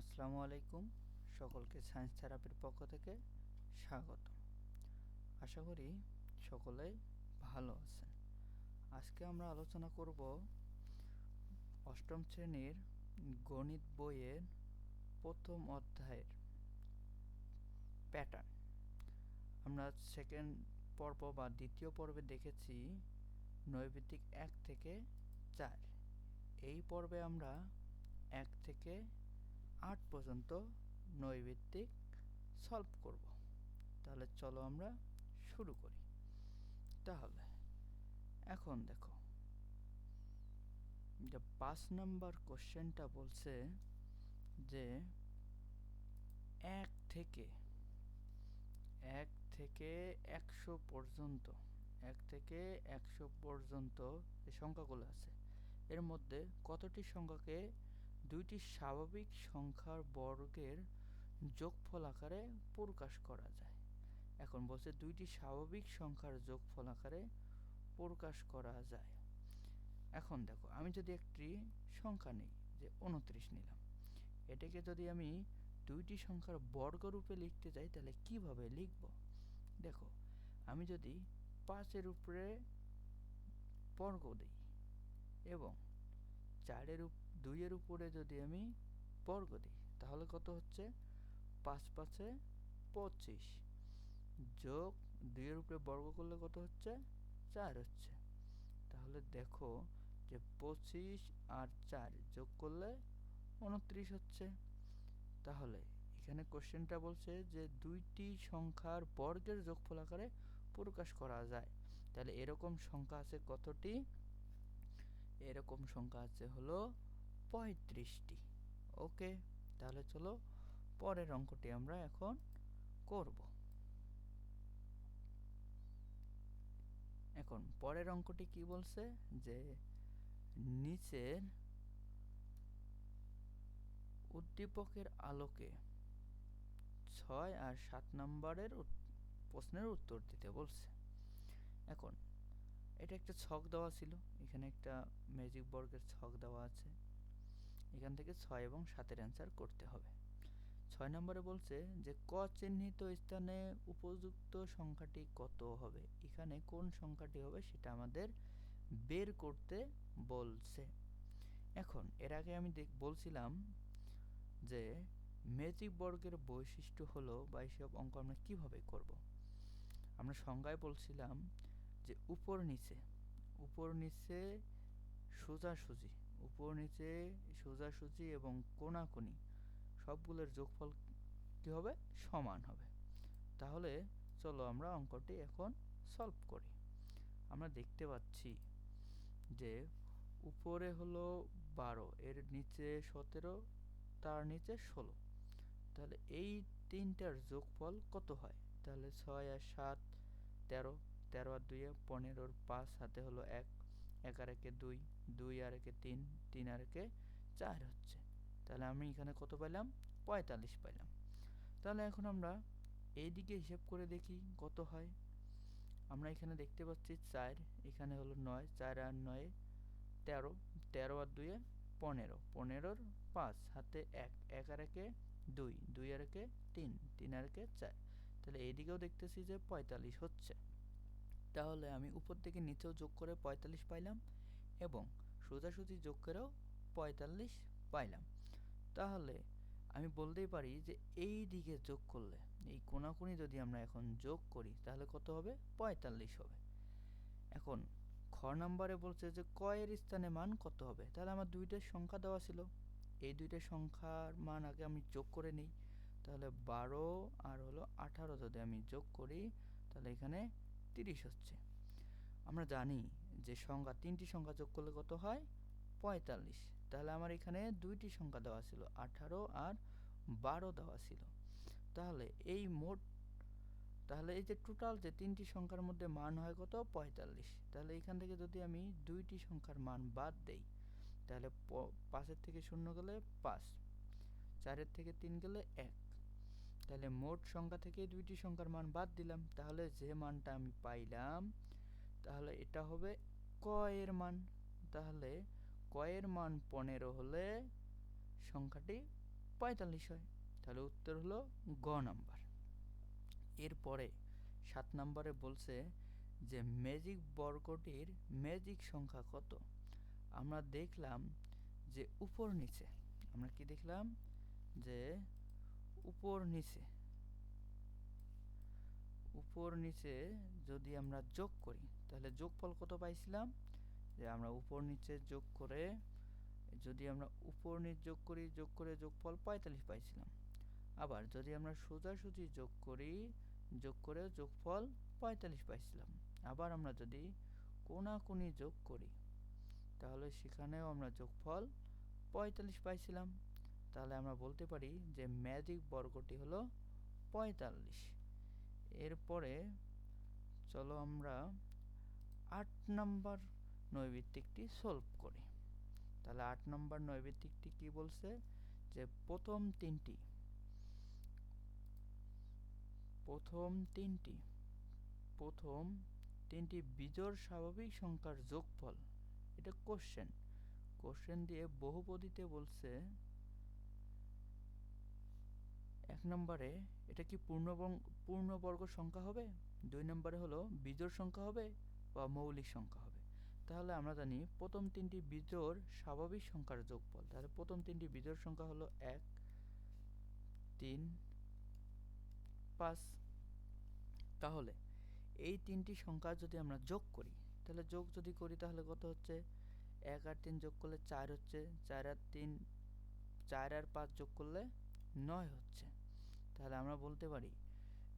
আসসালামু আলাইকুম। সকলকে সায়েন্স থেরাপির পক্ষ থেকে স্বাগত। আশা করি সকলেই ভালো আছেন। আজকে আমরা আলোচনা করব অষ্টম শ্রেণীর গণিত বইয়ের প্রথম অধ্যায়ের প্যাটার্ন। আমরা সেকেন্ড পর্ব বা দ্বিতীয় পর্বে দেখেছি নৈর্ব্যক্তিক 1 থেকে 4। এই পর্বে আমরা 1 থেকে 8 পর্যন্ত নৈর্ব্যক্তিক সলভ করব। তাহলে চলো আমরা শুরু করি। তাহলে এখন দেখো, যে 5 নাম্বার কোশ্চেনটা বলছে যে 1 থেকে 100 পর্যন্ত 1 থেকে 100 পর্যন্ত যে সংখ্যাগুলো আছে এর মধ্যে কতটি সংখ্যাকে দুইটি স্বাভাবিক সংখ্যার বর্গের যোগফল আকারে প্রকাশ করা যায়। এখন বলছে দুইটি স্বাভাবিক সংখ্যার যোগফল আকারে প্রকাশ করা যায়। এখন দেখো, আমি যদি একটি সংখ্যা নিই, যে 29 নিলাম, এটাকে যদি আমি দুইটি সংখ্যার বর্গরূপে লিখতে যাই তাহলে কিভাবে লিখব? দেখো, আমি যদি 5-এর উপরে বর্গ দিই এবং 2-এর উপরে যদি আমি বর্গ দিই তাহলে কত হচ্ছে? 5 5 25 যোগ 2-এর উপরে বর্গ করলে কত হচ্ছে? 4 হচ্ছে। তাহলে দেখো যে 25 আর 4 যোগ করলে 29 হচ্ছে। তাহলে এখানে কোশ্চেনটা বলছে যে দুইটি সংখ্যার বর্গের যোগফল আকারে প্রকাশ করা যায়। তাহলে এরকম সংখ্যা আছে কতটি? এরকম সংখ্যা আছে হলো 35টি। ওকে, তাহলে চলো পরের অঙ্কটি আমরা এখন করব। এখন পরের অঙ্কটি কি বলছে? যে নিচের উদ্দীপকের আলোকে 6 আর 7 নম্বরের প্রশ্নের উত্তর দিতে বলছে। এখন এটা একটা ছক দেওয়া ছিল, এখানে একটা ম্যাজিক বর্গের ছক দেওয়া আছে, এখান থেকে 6 এবং 7-এর অ্যান্সার করতে হবে। 6 নম্বরে বলছে যে ক চিহ্নিত স্থানে উপযুক্ত সংখ্যাটি কত হবে। এখানে কোন সংখ্যাটি হবে সেটা আমাদের বের করতে বলছে। এখন এর আগে আমি বলছিলাম যে ম্যাজিক বর্গের বৈশিষ্ট্য হলো বা এইসব অঙ্ক আমরা কিভাবে করব। আমরা সংজ্ঞায় বলছিলাম যে উপর নিচে সোজাসুজি, উপর নিচে সোজাসুজি এবং কোণাকুণি সবগুলোর যোগফল কি হবে? সমান হবে। তাহলে চলো আমরা অঙ্কটি এখন সলভ করি। আমরা দেখতে পাচ্ছি যে উপরে হলো 12, এর নিচে 17, তার নিচে 16। তাহলে এই তিনটার যোগফল কত হয়? তাহলে 6 আর 7 13, 13 আর 2 15, 5 হাতে হলো 1, 1 আর 1 2, 2 আর 1 3, 3 আর 1 4 হচ্ছে। তাহলে আমি এখানে কত পাইলাম? 45 পাইলাম। তাহলে এখন আমরা এইদিকে হিসাব করে দেখি কত হয়। আমরা এখানে দেখতে পাচ্ছি 4, এখানে হলো 9, 4 আর 9 13, 13 আর 2 15, 15 5 হাতে 1, 1 আর 1 2, 2 আর 1 3, 3 আর 1 4। তাহলে এইদিকেও দেখতেছি যে 45 হচ্ছে। তাহলে আমি উপর থেকে নিচেও যোগ করে 45 পাইলাম এবং সোজাসুজি যোগ করেও 45 পাইলাম। তাহলে আমি বলতেই পারি যে এই দিকে যোগ করলে, এই কোণাকুণি যদি আমরা এখন যোগ করি তাহলে কত হবে? 45 হবে। এখন খ নাম্বারে বলছে যে ক এর স্থানে মান কত হবে। তাহলে আমার দুইটা সংখ্যা দেওয়া ছিল, এই দুইটা সংখ্যার মান আগে আমি যোগ করে নিই। তাহলে 12 আর হলো 18 যদি আমি যোগ করি তাহলে এখানে 30 হচ্ছে। আমরা জানি যে সংখ্যা, তিনটি সংখ্যা যোগ করলে কত হয়? 45। তাহলে আমার এখানে দুইটি সংখ্যা দেওয়া ছিল, 18 আর 12 দেওয়া ছিল। তাহলে এই মোট, তাহলে এই যে টোটাল যে তিনটি সংখ্যার মধ্যে মান হয় কত? 45। তাহলে এখান থেকে যদি আমি দুইটি সংখ্যার মান বাদ দেই তাহলে 5-এর থেকে 0 গেলে 5, 4-এর থেকে 3 গেলে 1। তাহলে মোট সংখ্যা থেকে দুইটি সংখ্যার মান বাদ দিলাম, তাহলে যে মানটা আমি পাইলাম তাহলে এটা হবে ক এর মান। তাহলে ক এর মান 15 হলে সংখ্যাটি 45 হয়। তাহলে উত্তর হলো গ নাম্বার। এরপরে 7 নম্বরে বলছে যে ম্যাজিক বর্গটির ম্যাজিক সংখ্যা কত। আমরা দেখলাম যে উপর নিচে, আমরা কি দেখলাম যে উপর নিচে যদি আমরা যোগ করি তাহলে যোগফল কত পাইছিলাম, যে আমরা উপর নিচে যোগ করে যদি আমরা উপর নিচ যোগ করে যোগফল 45 পাইছিলাম। আবার যদি আমরা সোজাসুজি যোগ করে যোগফল 45 পাইছিলাম। আবার আমরা যদি কোণাকুণি যোগ করি তাহলে সেখানেও আমরা যোগফল 45 পাইছিলাম। তাহলে আমরা বলতে পারি যে ম্যাজিক বর্গটি হলো 45। এরপরে চলো আমরা 8 নম্বর নৈর্ব্যক্তিকটি সলভ করি। তাহলে 8 নম্বর নৈর্ব্যক্তিকটি কি বলছে, যে প্রথম তিনটি বিজোড় স্বাভাবিক সংখ্যার যোগফল। এটা কোশ্চেন দিয়ে বহুপদীতে বলছে। 1 নম্বরে এটা কি পূর্ণবর্গ সংখ্যা হবে, 2 নম্বরে হলো বিজোড় সংখ্যা হবে বা মৌলিক সংখ্যা হবে। তাহলে আমরা জানি প্রথম তিনটি বিজোড় স্বাভাবিক সংখ্যার যোগফল। তাহলে প্রথম তিনটি বিজোড় সংখ্যা হলো 1, 3, 5। তাহলে এই তিনটি সংখ্যা যদি আমরা যোগ করি তাহলে কত হচ্ছে, 1 আর 3 যোগ করলে 4 হচ্ছে, 4 আর 5 যোগ করলে 9 হচ্ছে। তাহলে আমরা বলতে পারি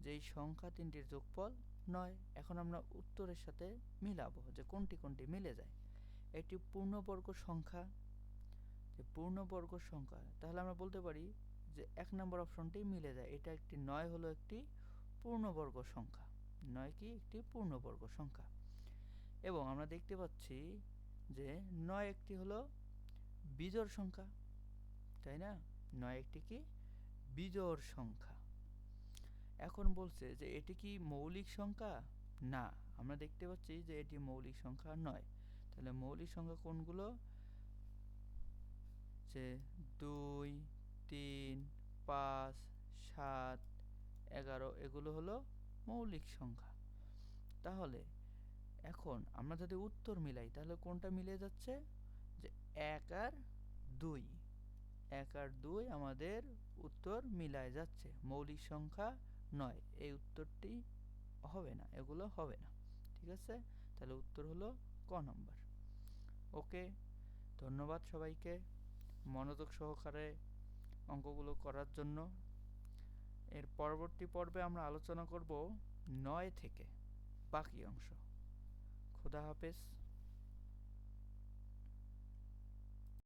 যে এই সংখ্যা তিনটির যোগফল 9। এখন আমরা উত্তরের সাথে মিলাবো যে কোনটি মিলে যায়। একটি পূর্ণবর্গ সংখ্যা, তাহলে আমরা বলতে পারি যে 1 নম্বর অপশনটি মিলে যায়। এটা একটি 9 হলো একটি পূর্ণবর্গ সংখ্যা। 9 কি একটি পূর্ণবর্গ সংখ্যা। এবং আমরা দেখতে পাচ্ছি যে 9 একটি হলো বিজোড় সংখ্যা, তাই না? 9 একটি কি বিজোড় সংখ্যা। এখন বলছে যে এটি কি মৌলিক সংখ্যা, না। আমরা দেখতে পাচ্ছি যে এটি মৌলিক সংখ্যা নয়। তাহলে মৌলিক সংখ্যা কোনগুলো, যে 2, 3, 5, 7, 11 এগুলো হলো মৌলিক সংখ্যা। তাহলে এখন আমরা যদি উত্তর মিলাই তাহলে কোনটা মিলে যাচ্ছে, যে 1 আর 2 আমাদের উত্তর মিলায় যাচ্ছে। মৌলিক সংখ্যা নয়, এই উত্তরটি হবে না, এগুলো হবে না। ঠিক আছে, তাহলে উত্তর হলো ক নম্বর। ওকে, ধন্যবাদ সবাইকে মনোযোগ সহকারে অঙ্কগুলো করার জন্য। এর পরবর্তী পর্বে আমরা আলোচনা করব 9 থেকে বাকি অংশ। খোদা হাফেজ।